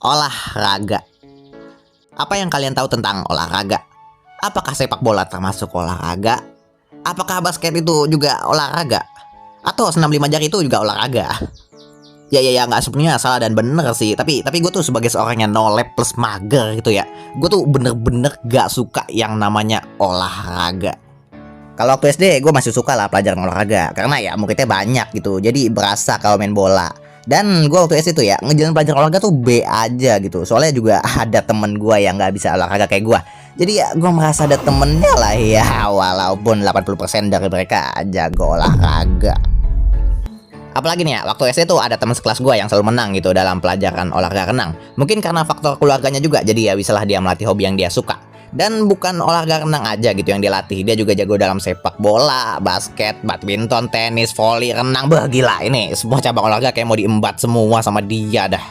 Olahraga. Apa yang kalian tahu tentang olahraga? Apakah sepak bola termasuk olahraga? Apakah basket itu juga olahraga? Atau senam 5 jari itu juga olahraga? Ya, nggak sepenuhnya salah dan bener sih. Tapi gue tuh sebagai seorang yang no lab plus mager gitu ya, gue tuh bener-bener gak suka yang namanya olahraga. Kalau waktu SD gue masih suka lah pelajaran olahraga, karena ya muridnya banyak gitu, jadi berasa kalau main bola. Dan gue waktu SD tuh ya ngejalan pelajaran olahraga tuh B aja gitu. Soalnya juga ada temen gue yang gak bisa olahraga kayak gue. Jadi ya gue merasa ada temennya lah ya, walaupun 80% dari mereka jago olahraga. Apalagi nih ya, waktu SD tuh ada teman sekelas gue yang selalu menang gitu dalam pelajaran olahraga renang. Mungkin karena faktor keluarganya juga, jadi ya bisalah dia melatih hobi yang dia suka. Dan bukan olahraga renang aja gitu yang dia latih, dia juga jago dalam sepak bola, basket, badminton, tenis, voli, renang. Bah gila, ini semua cabang olahraga kayak mau diembat semua sama dia dah.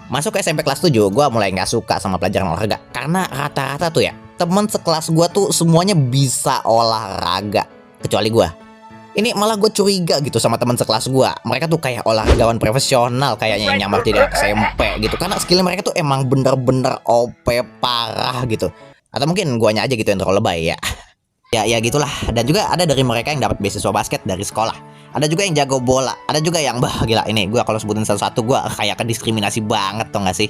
Masuk ke SMP kelas 7, gue mulai gak suka sama pelajaran olahraga. Karena rata-rata tuh ya, temen sekelas gue tuh semuanya bisa olahraga, kecuali gue. Ini malah gue curiga gitu sama teman sekelas gue. Mereka tuh kayak olahragawan profesional kayaknya yang nyamar jadi anak SMP gitu. Karena skill mereka tuh emang bener-bener OP parah gitu. Atau mungkin guanya aja gitu yang terlalu lebay ya. Ya gitulah. Dan juga ada dari mereka yang dapat beasiswa basket dari sekolah. Ada juga yang jago bola. Ada juga yang bah gila ini gue kalau sebutin satu-satu gue kayak diskriminasi banget tau gak sih.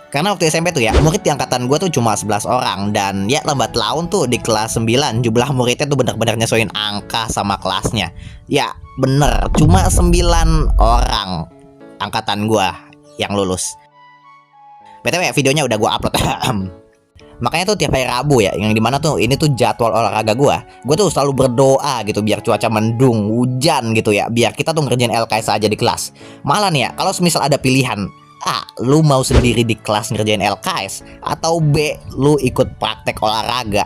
Karena waktu SMP tuh ya, murid di angkatan gue tuh cuma 11 orang. Dan ya lambat laun tuh di kelas 9 jumlah muridnya tuh bener-bener nyesuaiin angka sama kelasnya. Ya bener, cuma 9 orang angkatan gue yang lulus. BTW videonya udah gue upload. Makanya tuh tiap hari Rabu ya, yang dimana tuh ini tuh jadwal olahraga gue tuh selalu berdoa gitu biar cuaca mendung, hujan gitu ya, biar kita tuh ngerjain LKS aja di kelas. Malah nih ya, kalau semisal ada pilihan A, lu mau sendiri di kelas ngerjain LKS, atau B, lu ikut praktek olahraga,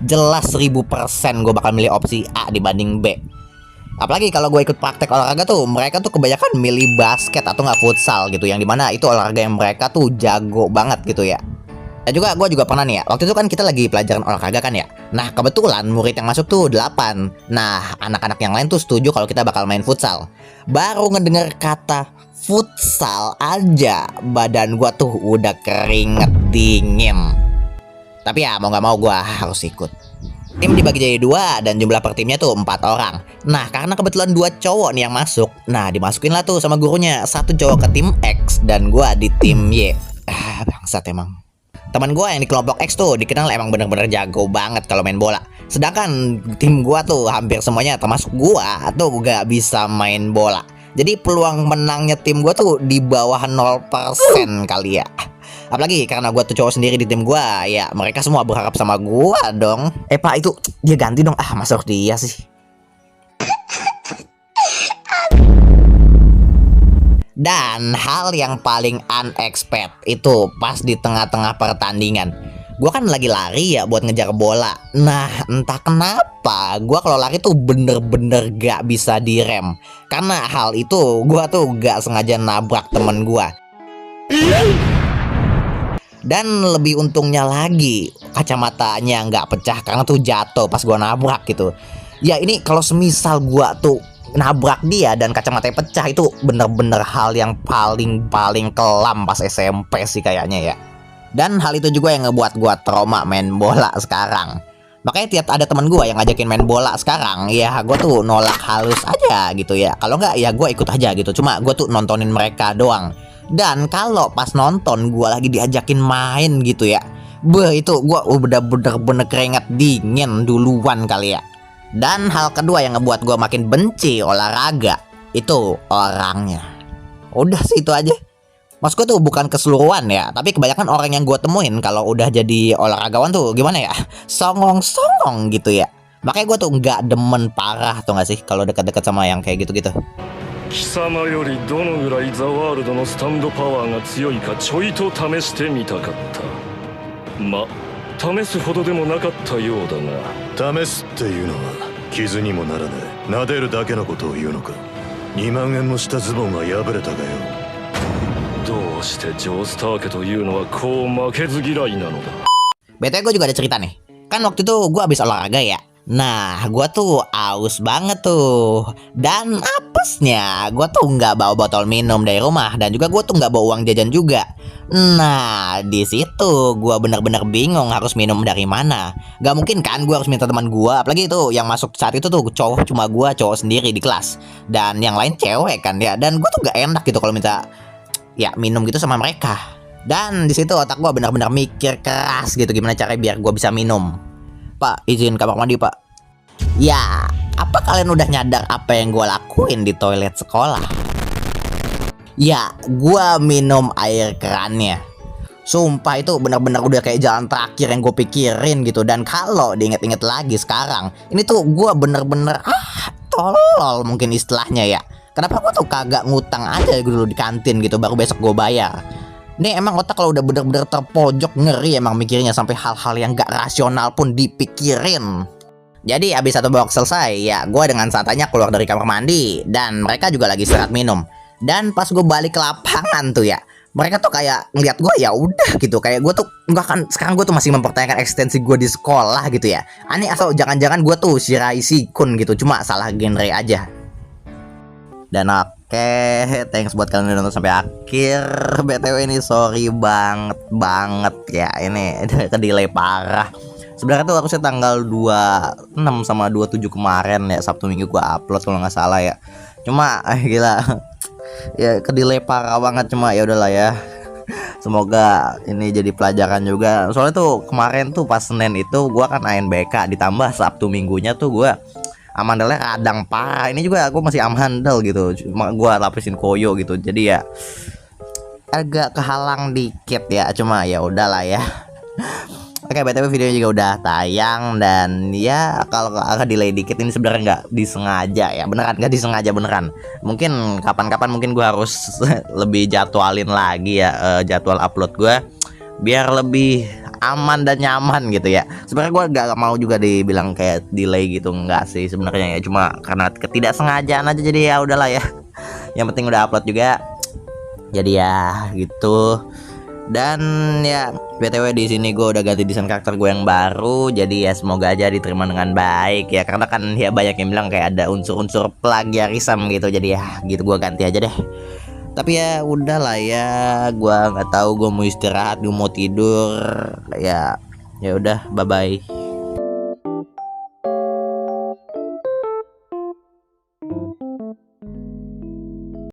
jelas 1000% gue bakal milih opsi A dibanding B. Apalagi kalau gue ikut praktek olahraga tuh, mereka tuh kebanyakan milih basket atau nggak futsal gitu, yang dimana itu olahraga yang mereka tuh jago banget gitu ya. Dan juga gue juga pernah nih ya, waktu itu kan kita lagi pelajaran olahraga kan ya. Nah kebetulan murid yang masuk tuh 8. Nah anak-anak yang lain tuh setuju kalau kita bakal main futsal. Baru ngedenger kata futsal aja badan gua tuh udah keringet dingin. Tapi ya mau gak mau gua harus ikut. Tim dibagi jadi 2 dan jumlah per timnya tuh 4 orang. Nah karena kebetulan 2 cowok nih yang masuk, nah dimasukin lah tuh sama gurunya, satu cowok ke tim X dan gua di tim Y. Bangsat emang. Teman gua yang di kelompok X tuh dikenal emang bener-bener jago banget kalau main bola. Sedangkan tim gua tuh hampir semuanya termasuk gua tuh gak bisa main bola. Jadi peluang menangnya tim gue tuh di bawah 0% kali ya. Apalagi karena gue tuh cowok sendiri di tim gue, ya mereka semua berharap sama gue dong. Pak itu dia ganti dong. Masa harus dia sih. Dan hal yang paling unexpected itu pas di tengah-tengah pertandingan. Gue kan lagi lari ya buat ngejar bola. Nah entah kenapa gue kalau lari tuh bener-bener gak bisa direm. Karena hal itu gue tuh gak sengaja nabrak temen gue. Dan lebih untungnya lagi kacamatanya gak pecah karena tuh jatuh pas gue nabrak gitu. Ya ini kalau semisal gue tuh nabrak dia dan kacamatanya pecah, itu bener-bener hal yang paling kelam pas SMP sih kayaknya ya. Dan hal itu juga yang ngebuat gua trauma main bola sekarang. Makanya tiap ada teman gua yang ngajakin main bola sekarang, ya gua tuh nolak halus aja gitu ya. Kalau nggak ya gua ikut aja gitu. Cuma gua tuh nontonin mereka doang. Dan kalau pas nonton gua lagi diajakin main gitu ya, itu gua udah bener-bener keringat dingin duluan kali ya. Dan hal kedua yang ngebuat gua makin benci olahraga itu orangnya. Udah sih itu aja. Maksudku tuh bukan keseluruhan ya, tapi kebanyakan orang yang gue temuin kalau udah jadi olahragawan tuh gimana ya, songong-songong gitu ya. Makanya gue tuh nggak demen parah tuh nggak sih kalau dekat-dekat sama yang kayak gitu-gitu. 貴様よりどのぐらいザワールドのスタンドパワーが強いかちょいと試してみたかった。ま、試すほどでもなかったようだが。試すっていうのは傷にもならない撫でるだけのことを言うのか。2万円もしたズボンが破れたかよ。どうしてジョースター家というのはこう負けず嫌いなのだ。 BTW gue juga ada cerita nih. Kan waktu itu gue habis olahraga ya. Nah gue tuh aus banget tuh. Dan apa harusnya gue tuh nggak bawa botol minum dari rumah dan juga gue tuh nggak bawa uang jajan juga. Nah, di situ gue bener-bener bingung harus minum dari mana. Gak mungkin kan gue harus minta teman gue, apalagi itu yang masuk saat itu tuh cowok, cuma gue cowok sendiri di kelas dan yang lain cewek kan ya. Dan gue tuh gak enak gitu kalau minta ya minum gitu sama mereka. Dan di situ otak gue benar-benar mikir keras gitu gimana caranya biar gue bisa minum. Pak, izin kamar mandi pak. Ya, apa kalian udah nyadar apa yang gue lakuin di toilet sekolah? Ya, gue minum air kerannya. Sumpah itu benar-benar udah kayak jalan terakhir yang gue pikirin gitu. Dan kalau diinget-inget lagi sekarang, ini tuh gue bener-bener tolol mungkin istilahnya ya. Kenapa gue tuh kagak ngutang aja dulu di kantin gitu, baru besok gue bayar. Ini emang otak kalau udah bener-bener terpojok ngeri emang mikirnya, sampai hal-hal yang gak rasional pun dipikirin. Jadi abis satu box selesai, ya gue dengan santainya keluar dari kamar mandi dan mereka juga lagi istirahat minum. Dan pas gue balik ke lapangan tuh ya, mereka tuh kayak ngeliat gue ya udah gitu, kayak gue tuh enggak kan, sekarang gue tuh masih mempertanyakan eksistensi gue di sekolah gitu ya. Aneh, asal jangan-jangan gue tuh Shirai Sikun gitu, cuma salah genre aja. Dan oke, thanks buat kalian udah nonton sampai akhir. BTW ini sorry banget ya, ini kedelay parah. Sebenarnya tuh harusnya tanggal 26 sama 27 kemarin ya, Sabtu Minggu gua upload kalau nggak salah ya. Cuma gila. Ya kedelay parah banget, cuma ya udahlah ya. Semoga ini jadi pelajaran juga. Soalnya tuh kemarin tuh pas Senin itu gua kan ANBK, ditambah Sabtu Minggunya tuh gua amandelnya kadang parah. Ini juga gua masih amandel gitu. Cuma gua lapisin koyo gitu. Jadi ya agak kehalang dikit ya. Cuma ya udahlah ya. Oke, BTW videonya juga udah tayang dan ya kalau agak delay dikit ini sebenarnya nggak disengaja ya, beneran nggak disengaja beneran. Mungkin kapan-kapan mungkin gua harus lebih jadwalin lagi ya jadwal upload gua biar lebih aman dan nyaman gitu ya. Sebenarnya gua nggak mau juga dibilang kayak delay gitu, nggak sih sebenarnya ya, cuma karena ketidaksengajaan aja jadi ya udahlah ya. Yang penting udah upload juga. Jadi ya gitu. Dan ya BTW di sini gue udah ganti desain karakter gue yang baru, jadi ya semoga aja diterima dengan baik ya, karena kan ya banyak yang bilang kayak ada unsur-unsur plagiarisme gitu, jadi ya gitu gue ganti aja deh. Tapi ya udahlah ya, gue nggak tahu, gue mau istirahat, gue mau tidur ya. Ya udah, bye bye.